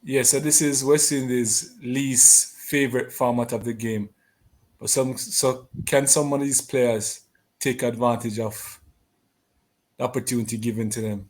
Yeah, so this is West Indies' least favorite format of the game. But can some of these players take advantage of the opportunity given to them?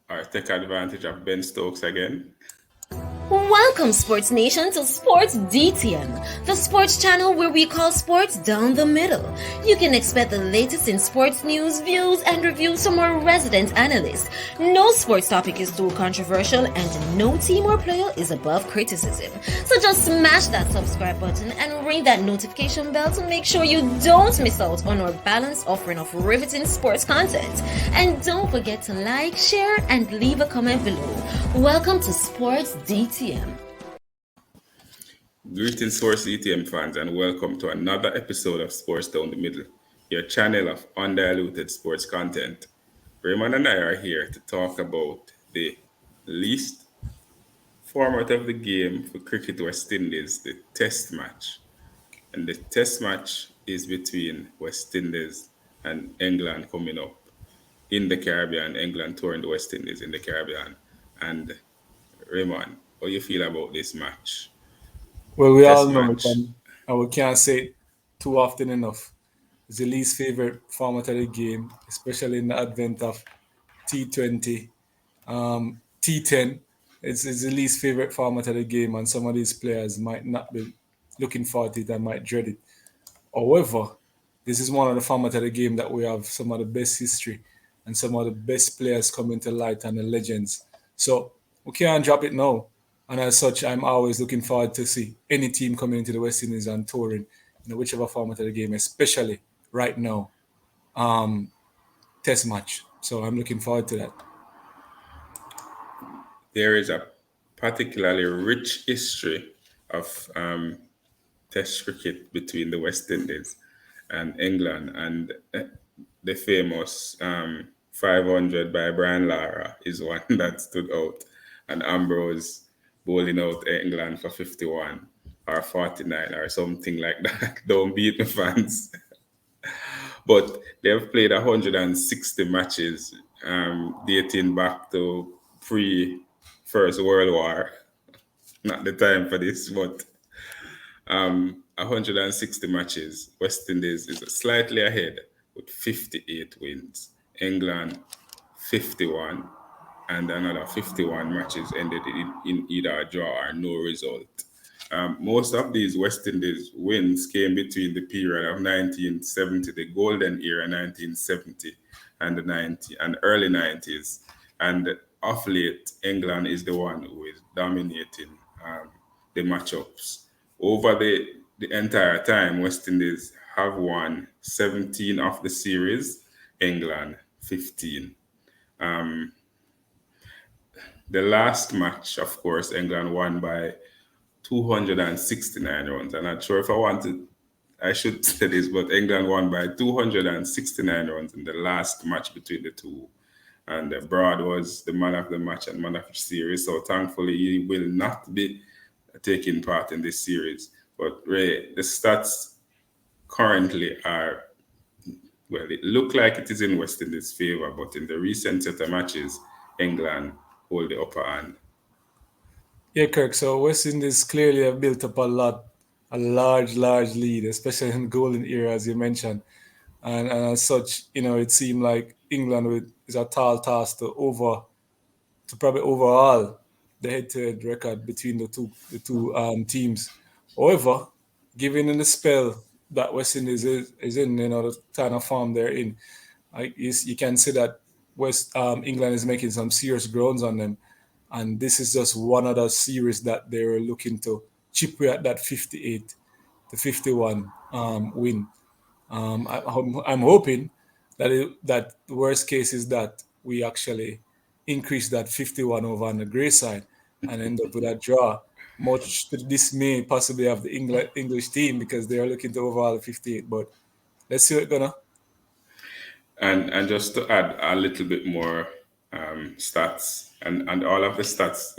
Or take advantage of Ben Stokes again. Welcome, Sports Nation, to Sports DTM, the sports channel where we call sports down the middle. You can expect the latest in sports news, views, and reviews from our resident analysts. No sports topic is too controversial, and no team or player is above criticism. So just smash that subscribe button and ring that notification bell to make sure you don't miss out on our balanced offering of riveting sports content. And don't forget to like, share, and leave a comment below. Welcome to Sports DTM. Greetings, Sports ETM fans, and welcome to another episode of Sports Down the Middle, your channel of undiluted sports content. Raymond and I are here to talk about the least format of the game for Cricket West Indies, the Test match. And the Test match is between West Indies and England coming up in the Caribbean, England touring the West Indies in the Caribbean. And Raymond, how you feel about this match? Well, we all Test know it, match. and we can't say it too often enough. It's the least favorite format of the game, especially in the advent of T20, T10. It's the least favorite format of the game, and some of these players might not be looking forward to it and might dread it. However, this is one of the formats of the game that we have some of the best history and some of the best players coming to light and the legends. So we can't drop it now. And as such, I'm always looking forward to see any team coming into the West Indies and touring, whichever format of the game, especially right now, Test match. So I'm looking forward to that. There is a particularly rich history of Test cricket between the West Indies and England, and the famous 500 by Brian Lara is one that stood out, and Ambrose bowling out England for 51 or 49 or something like that. Don't beat the fans. But they've played 160 matches dating back to pre First World War. Not the time for this, but 160 matches. West Indies is slightly ahead with 58 wins. England 51, and another 51 matches ended in either a draw or no result. Most of these West Indies wins came between the period of 1970, the golden era 1970, and the 90 and early 90s. And of late, England is the one who is dominating the matchups. Over the entire time, West Indies have won 17 of the series, England 15. Um, the last match, of course, England won by 269 runs. I'm not sure if I should say this, but England won by 269 runs in the last match between the two. And Broad was the man of the match and man of the series. So thankfully, he will not be taking part in this series. But Ray, the stats currently are, well, it look like it is in West Indies' favor, but in the recent set of matches, England hold the upper hand. Yeah, Kirk. So West Indies clearly have built up a large lead, especially in the golden era, as you mentioned. And as such, it seemed like is a tall task to probably overhaul the head-to-head record between the two teams. However, given in the spell that West Indies is in, the kind of form they're in, you can see that West England is making some serious grounds on them, and this is just one of the series that they're looking to chip away at that 58 to 51 win. I'm hoping that the worst case is that we actually increase that 51 over on the grey side and end up with a draw. Much to the dismay possibly of the English team because they are looking to overall the 58. But let's see what it's gonna. And just to add a little bit more stats, and all of the stats,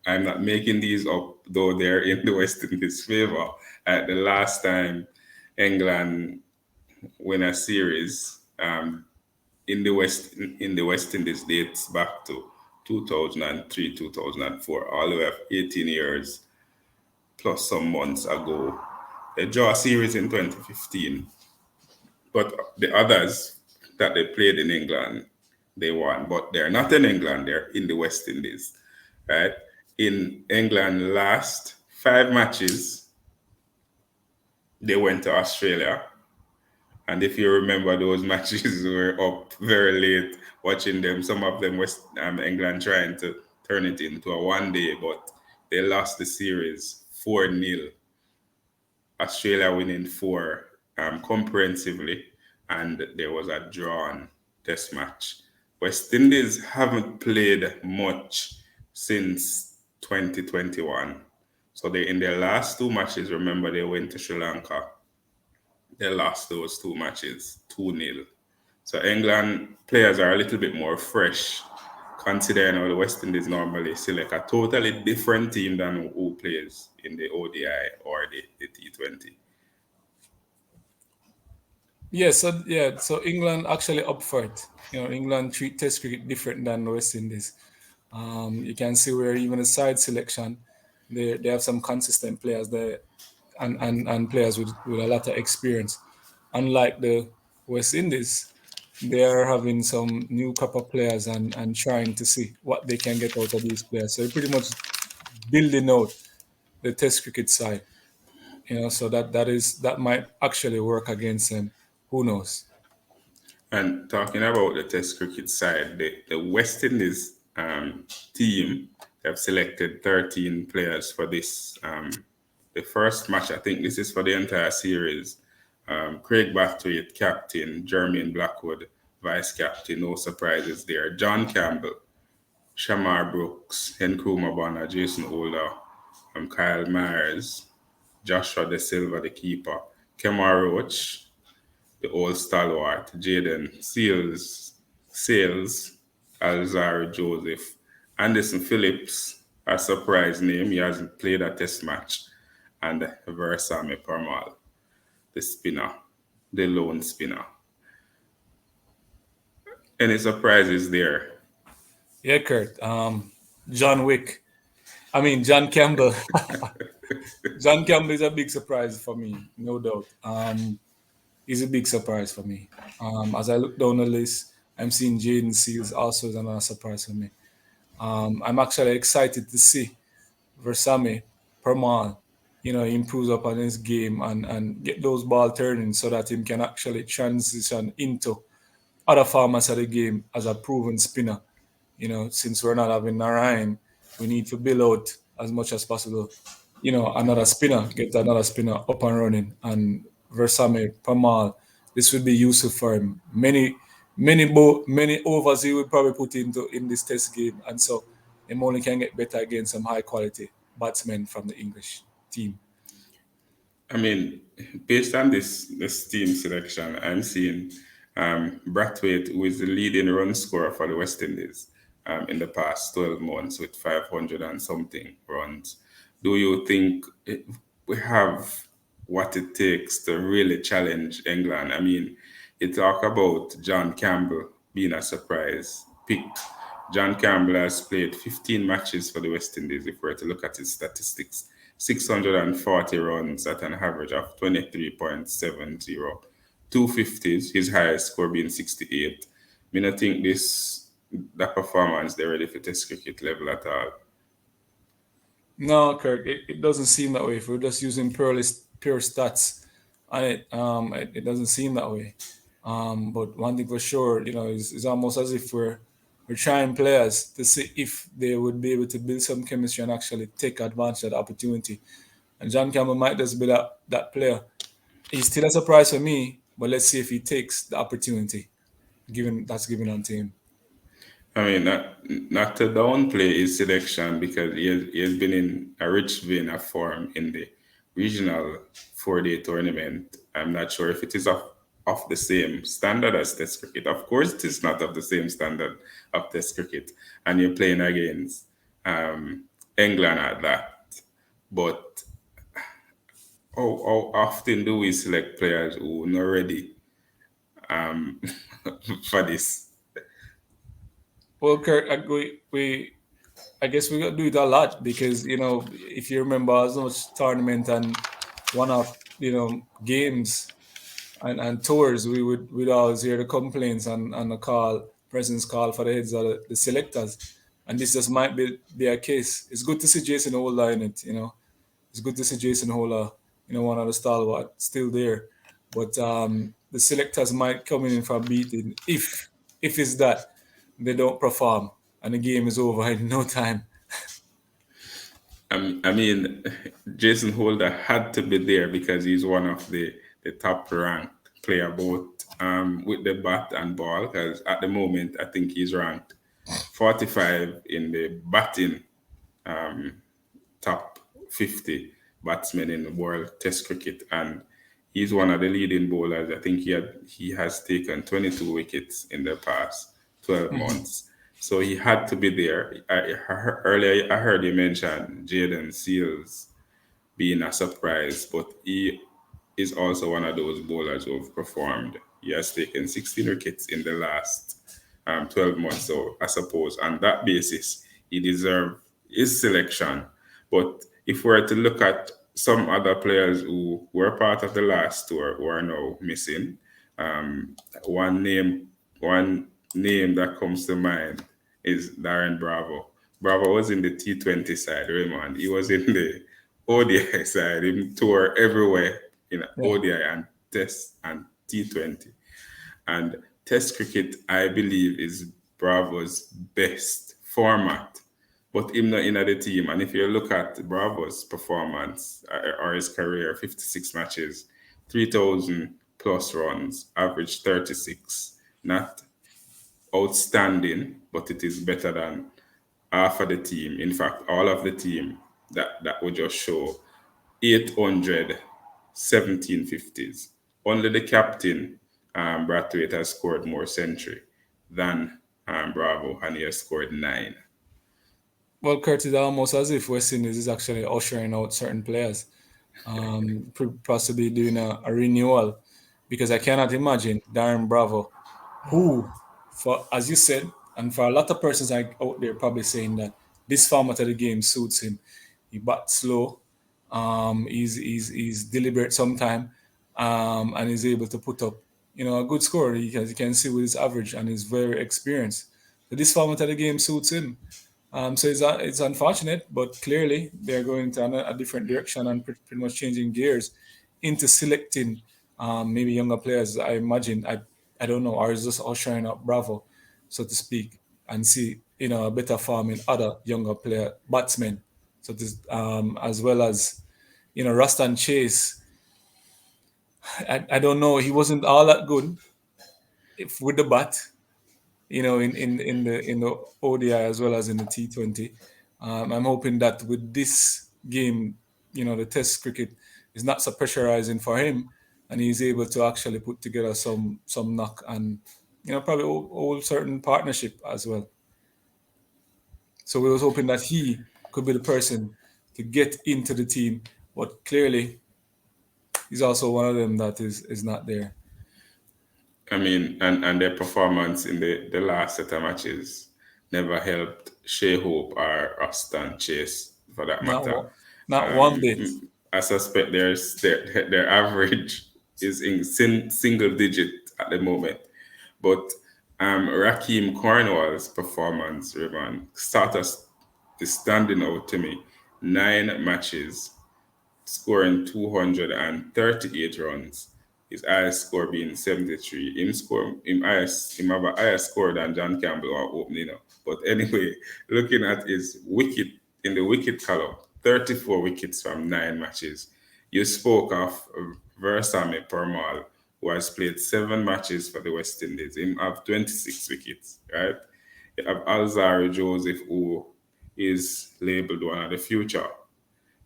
I'm not making these up, though they're in the West Indies' favor. At the last time England win a series in the West Indies dates back to 2003, 2004, all the way up 18 years plus some months ago. They draw a series in 2015, but the others that they played in England, they won. But they're not in England, they're in the West Indies, right? In England, last 5 matches, they went to Australia. And if you remember, those matches were up very late watching them. Some of them West England trying to turn it into a one day, but they lost the series 4-0. Australia winning four comprehensively, and there was a drawn test match. West Indies haven't played much since 2021. So they in their last 2 matches, remember they went to Sri Lanka. They lost those 2 matches 2-0. So England players are a little bit more fresh, considering how the West Indies normally select a totally different team than who plays in the ODI or the T20. So England actually up for it. England treat Test cricket different than the West Indies. You can see where even the side selection, they have some consistent players there, and players with a lot of experience. Unlike the West Indies, they are having some new crop of players and trying to see what they can get out of these players. So they're pretty much building out the Test cricket side. So that might actually work against them. Who knows? And talking about the Test cricket side, the West Indies team have selected 13 players for this. The first match, I think this is for the entire series. Craig Bathwaite, captain, Jermaine Blackwood, vice captain, no surprises there. John Campbell, Shamar Brooks, Nkrumah Bonner, Jason Holder, Kyle Myers, Joshua De Silva, the keeper, Kemar Roach, the old stalwart, Jaden Sales, Alzari Joseph, Anderson Phillips, a surprise name. He hasn't played a test match, and Versame Parmal, the spinner, the lone spinner. Any surprises there? Yeah, Kurt. John Wick. I mean, John Campbell. John Campbell is a big surprise for me, no doubt. He's a big surprise for me. As I look down the list, I'm seeing Jaden Seals also is another surprise for me. I'm actually excited to see Versame Permal, he improves upon his game and get those ball turning so that he can actually transition into other formats of the game as a proven spinner. Since we're not having Narayan, we need to build out as much as possible. Another spinner, get another spinner up and running. And Versame Pamal, this would be useful for him. Many overs he would probably put into in this test game, and so him only can get better against some high quality batsmen from the English team. I mean, based on this team selection, I'm seeing Brathwaite, who is the leading run scorer for the West Indies in the past 12 months with 500 and something runs. Do you think we have what it takes to really challenge England? I mean, you talk about John Campbell being a surprise pick. John Campbell has played 15 matches for the West Indies if we're to look at his statistics. 640 runs at an average of 23.70. 250s, his highest score being 68. I mean, I think that performance they're ready for test cricket level at all. No, Kirk, it doesn't seem that way. If we're just using pure stats on it, it doesn't seem that way. But one thing for sure, is almost as if we're trying players to see if they would be able to build some chemistry and actually take advantage of the opportunity. And John Campbell might just be that player. He's still a surprise for me, but let's see if he takes the opportunity given onto him. I mean, not to downplay his selection because he has been in a rich vein of form in the regional 4-day tournament. I'm not sure if it is of the same standard as Test cricket. Of course, it is not of the same standard of Test cricket, and you're playing against England at that. But how often do we select players who are not ready um, for this? Well, Kirk, I guess we got to do it a lot because if you remember, as much tournament and one-off games and tours, we'd always hear the complaints and the president's call for the heads of the selectors, and this just might be a case. It's good to see Jason Holder in it. It's good to see Jason Holder, one of the stalwart still there, but the selectors might come in for a beating if it's that they don't perform and the game is over in no time. I mean, Jason Holder had to be there because he's one of the top ranked player both with the bat and ball. Because at the moment, I think he's ranked 45 in the batting top 50 batsmen in the world Test cricket, and he's one of the leading bowlers. I think he has taken 22 wickets in the past 12 Mhm. months. So he had to be there. Earlier, I heard you mention Jaden Seals being a surprise, but he is also one of those bowlers who have performed. He has taken 16 wickets in the last 12 months. So I suppose on that basis, he deserved his selection. But if we're to look at some other players who were part of the last tour who are now missing, um, one name one name that comes to mind is Darren Bravo. Bravo was in the T20 side, Raymond. He was in the ODI side. He tour everywhere in Yeah. ODI and Test and T20. And Test cricket, I believe, is Bravo's best format. But him not in the team. And if you look at Bravo's performance or his career, 56 matches, 3,000 plus runs, average 36. Not outstanding, but it is better than half of the team. In fact, all of the team that would just show 800 1750s. Only the captain, Brathwaite, has scored more century than Bravo, and he has scored nine. Well, Kurt, it's almost as if West Indies is actually ushering out certain players, possibly doing a renewal, because I cannot imagine Darren Bravo, who, for as you said, and for a lot of persons out there probably saying that this format of the game suits him. He bats slow, he's deliberate sometime, and he's able to put up, a good score. As you can see with his average, and he's very experienced. So this format of the game suits him. So it's unfortunate, but clearly they're going to a different direction and pretty much changing gears into selecting maybe younger players. I imagine I don't know, or is just ushering up Bravo, so to speak, and see a better form in other younger player batsmen, so this as well as Rustan Chase. I don't know, he wasn't all that good if with the bat, in the ODI as well as in the T20. I'm hoping that with this game, the Test cricket is not so pressurizing for him, and he's able to actually put together some knock and probably hold certain partnership as well. So we was hoping that he could be the person to get into the team, but clearly he's also one of them that is not there. I mean, and their performance in the last set of matches never helped Shea Hope or Austin Chase for that Not matter. one, not one bit. I suspect their average is in single digit at the moment. But Raheem Cornwall's performance, Raymond, is standing out to me. 9 matches, scoring 238 runs. His highest score being 73. Him have a higher score than John Campbell or opening up. But anyway, looking at his wicket in the wicket column, 34 wickets from 9 matches. You spoke of Versame Permal, who has played 7 matches for the West Indies. Him have 26 wickets, right? You have Alzari Joseph, who is labeled one of the future.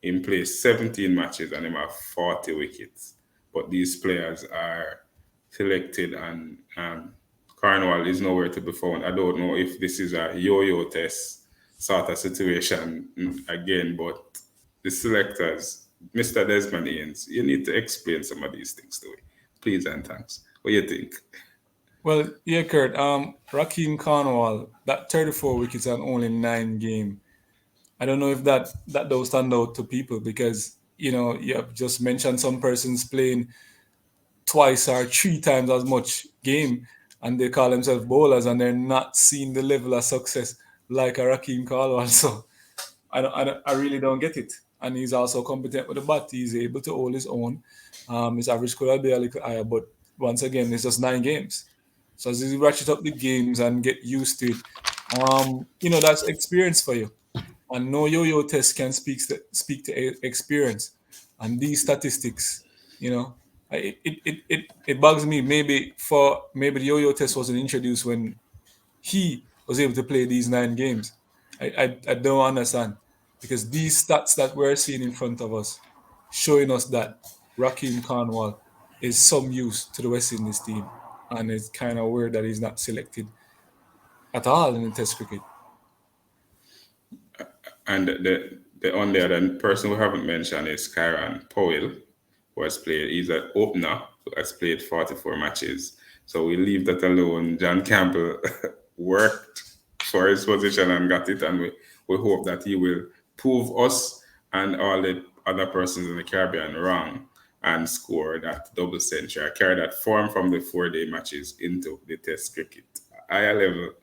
Him play 17 matches and him have 40 wickets. But these players are selected, and Cornwall is nowhere to be found. I don't know if this is a yo-yo test sort of situation again, but the selectors, Mr. Desmond Haynes, you need to explain some of these things to me. Please and thanks. What do you think? Well, yeah, Kurt. Raheem Cornwall, that 34 wickets and only 9 game. I don't know if that does stand out to people because you have just mentioned some persons playing twice or 3 times as much game, and they call themselves bowlers, and they're not seeing the level of success like a Raheem Cornwall. So I really don't get it. And he's also competent with the bat. He's able to hold his own. His average could have been a little higher, but once again, it's just 9 games. So as you ratchet up the games and get used to it, that's experience for you. And no yo-yo test can speak to experience. And these statistics, you know, it bugs me. Maybe the yo-yo test wasn't introduced when he was able to play these 9 games. I don't understand because these stats that we're seeing in front of us showing us that Raheem Cornwall is some use to the West Indies team, and it's kind of weird that he's not selected at all in the Test cricket. And the only other person we haven't mentioned is Kyran Powell, who has played. He's an opener who has played 44 matches. So we leave that alone. John Campbell worked for his position and got it, and we hope that he will prove us and all the other persons in the Caribbean wrong and score that double century. I carry that form from the 4 day matches into the Test cricket. Higher level,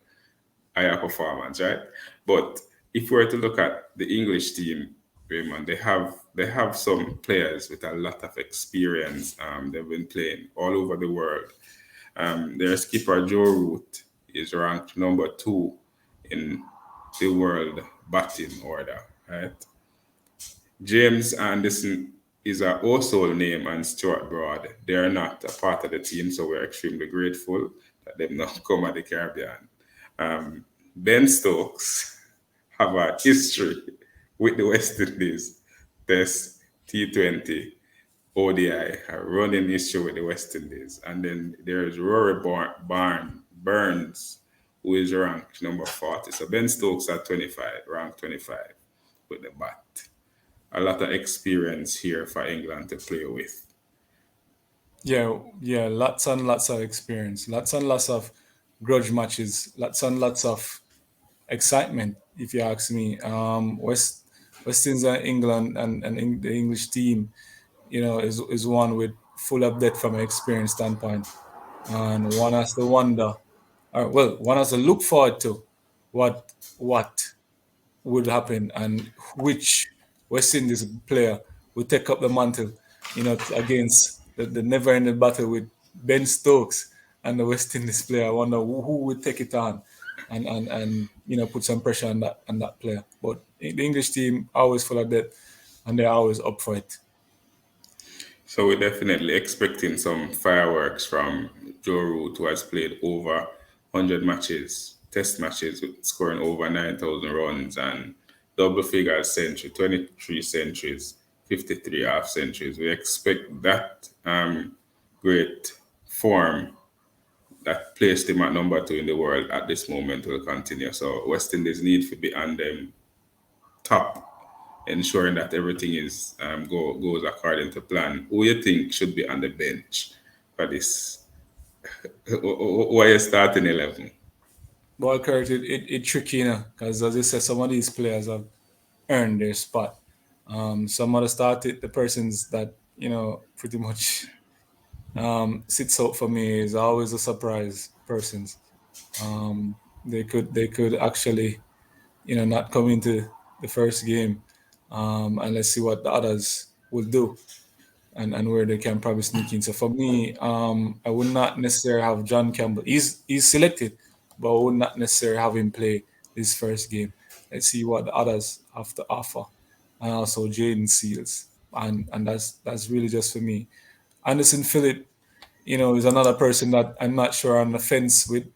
higher performance, right? But if we were to look at the English team, Raymond, they have some players with a lot of experience. They've been playing all over the world. Their skipper Joe Root is ranked number 2 in the world batting order, right? James Anderson is a household name, and Stuart Broad. They are not a part of the team, so we're extremely grateful that they've now come at the Caribbean. Um, Ben Stokes have a history with the West Indies, Test, T20, ODI, a running issue with the West Indies. And then there's Rory Burns, who is ranked number 40. So Ben Stokes at 25, ranked 25 with the bat. A lot of experience here for England to play with. Yeah, yeah, lots and lots of experience, lots and lots of grudge matches, lots and lots of excitement, if you ask me. West Indies and England and the English team, is one with full of depth from an experience standpoint, and one has to wonder, or well, one has to look forward to what would happen and which West Indies player would take up the mantle, against the never-ending battle with Ben Stokes and the West Indies player. I wonder who would take it on and put some pressure on that player. But the English team always full of that, and they're always up for it. So we're definitely expecting some fireworks from Joe Root, who has played over 100 matches, test matches, with scoring over 9,000 runs and double figure century, 23 centuries, 53 half centuries. We expect that great form that placed him at number 2 in the world at this moment will continue. So West Indies need to be on them top, ensuring that everything is goes according to plan. Who you think should be on the bench for this? Who are you starting 11? But Kurt, it tricky, because as I said, some of these players have earned their spot. Some of the persons that pretty much sits out for me is always a surprise persons. They could actually not come into the first game, and let's see what the others will do, and where they can probably sneak in. So for me, I would not necessarily have John Campbell. He's selected, but I would not necessarily have him play this first game. Let's see what the others have to offer, and also Jaden Seals, and that's really just for me. Anderson Phillip, is another person that I'm not sure on the fence with,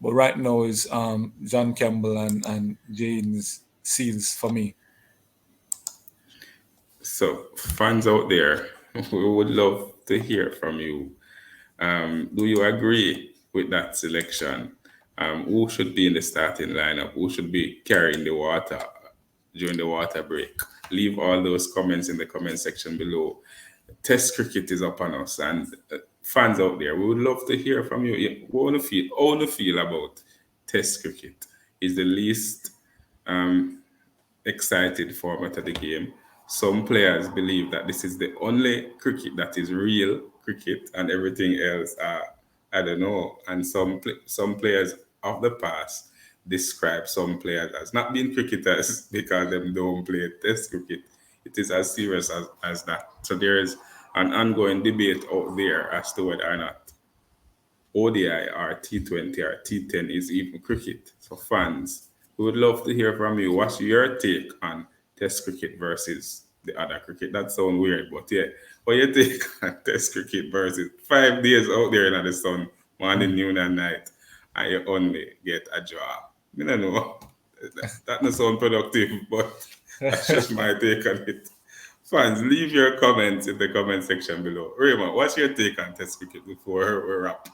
but right now is John Campbell and Jaden Seals for me. So fans out there, we would love to hear from you. Do you agree with that selection? Who should be in the starting lineup? Who should be carrying the water during the water break? Leave all those comments in the comment section below. Test cricket is upon us, and fans out there, we would love to hear from you. Yeah, how you feel about Test cricket? Is the least um, excited format of the game. Some players believe that this is the only cricket that is real cricket, and everything else, I don't know. And some players of the past describe some players as not being cricketers because them don't play Test cricket. It is as serious as that. So there is an ongoing debate out there as to whether or not ODI or T20 or T10 is even cricket. So fans, we would love to hear from you. What's your take on Test cricket versus the other cricket? That sounds weird, but yeah. What your take on Test cricket versus 5 days out there in the sun, morning, noon, and night, and you only get a draw? I don't know. That doesn't sound productive, but that's just my take on it. Fans, leave your comments in the comment section below. Raymond, what's your take on Test cricket before we wrap?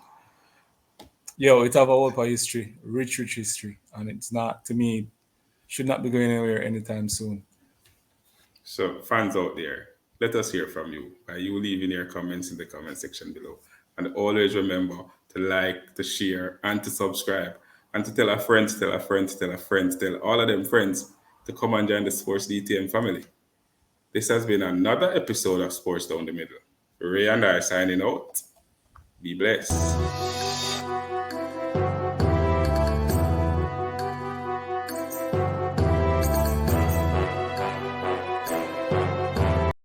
Yo, it have a whole history, rich history, and it's not to me should not be going anywhere anytime soon. So, fans out there, let us hear from you by you leaving your comments in the comment section below. And always remember to like, to share, and to subscribe, and to tell a friend, to tell a friend, to tell a friend, to tell all of them friends to come and join the Sports DTM family. This has been another episode of Sports Down the Middle. Ray and I signing out. Be blessed.